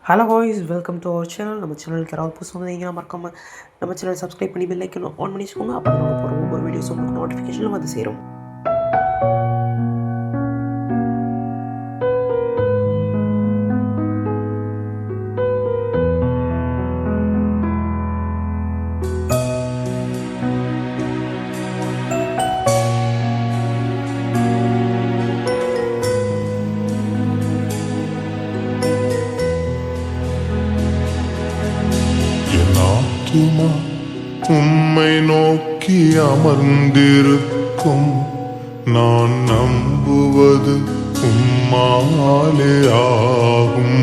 Hello guys, welcome to our channel. நம்ம channel யாராவது புதுசு வந்தீங்கன்னா மறக்காமல் நம்ம சேனல் சப்ஸ்கிரைப் பண்ணி பெல் ஐக்கன் ஆன் பண்ணி வச்சுக்கோங்க. அப்போ நம்ம போகிற ஒவ்வொரு வீடியோஸும் உங்களுக்கு நோட்டிஃபிகேஷன் வந்து சேரும். உம்மை நோக்கி அமர்ந்திருக்கும் நான் நம்புவது உம்மாலே ஆகும்.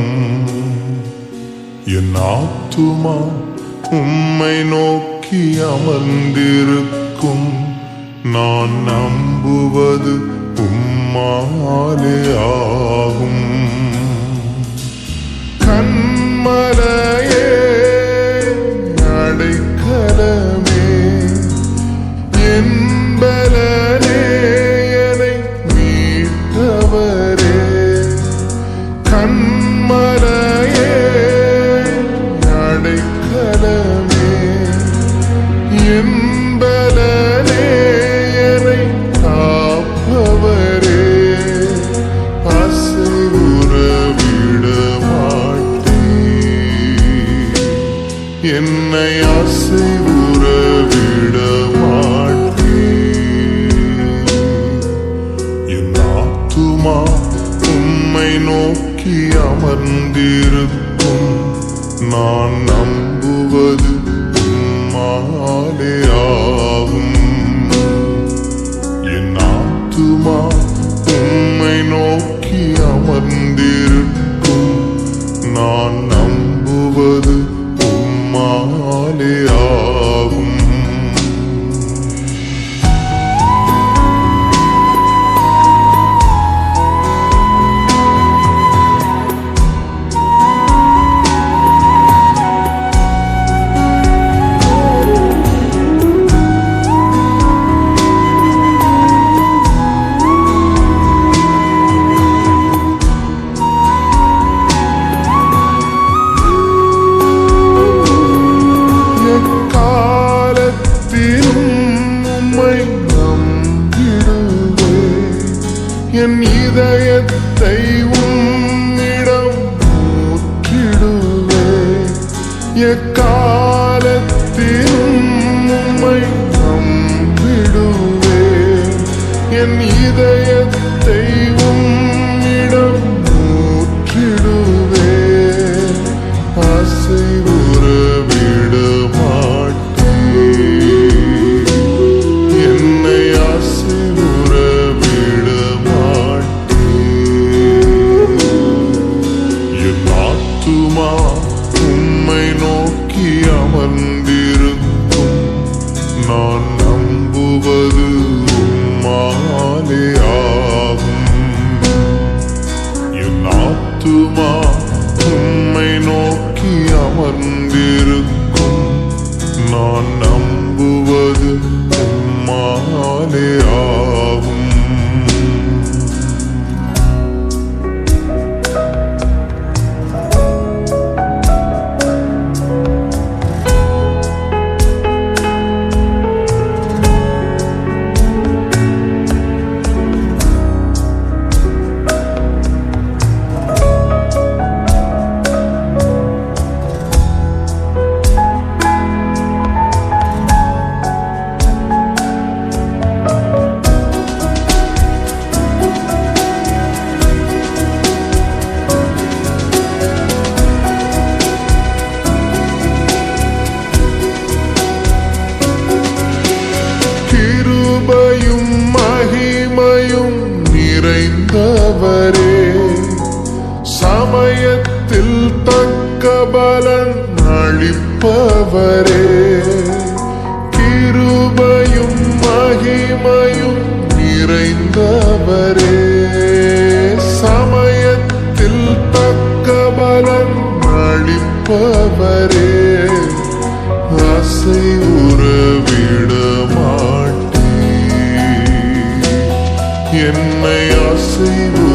என் ஆத்துமா உம்மை நோக்கி அமர்ந்திருக்கும் நான் நம்புவது உம்மாலே ஆகும். கண்மலையே அடைக்கலமே என்பலனே என்னை மீட்டவரே. கண்மலையே அடைக்கலமே என்பலனே என்னை காப்பவரே. அசைவுற விட என்னை அசைவுற விட மாட்டேன். என் ஆத்துமா உம்மை நோக்கி அமர்ந்திருக்கும் நான் நம்புவது உம்மாலே ஆகும். என் ஆத்துமா உம்மை நோக்கி அமர்ந்திருக்கும் நான் நம்புவது உம்மாலே ஆகும். என் இதயத்தை உம்மிடம் ஊற்றிடுவே. எக்காலத்திலும் உம்மை நம்பிடுவே. என் இதயத்தை உம்மிடம் ஊற்றிடுவே. அசைவுற விட மாட்டேன். என்னை அசைவுற விட ஆத்துமா உம்மை நோக்கி அமர்ந்திருக்கும் நான் நம்புவது உம்மாலே ஆகும். என் ஆத்துமா உம்மை நோக்கி அமர்ந்திருக்கும் நான் நம்புவது உம்மாலே ஆகும். கிருபையும் மகிமையும் நிறைந்தவரே, சமயத்தில் தக்க பலன் அளிப்பவரே. கிருபையும் மகிமையும் நிறைந்தவரே, சமயத்தில் தக்க பலன் அளிப்பவரே. அசைவுற விட மாட்டேன். என்னை அசைவு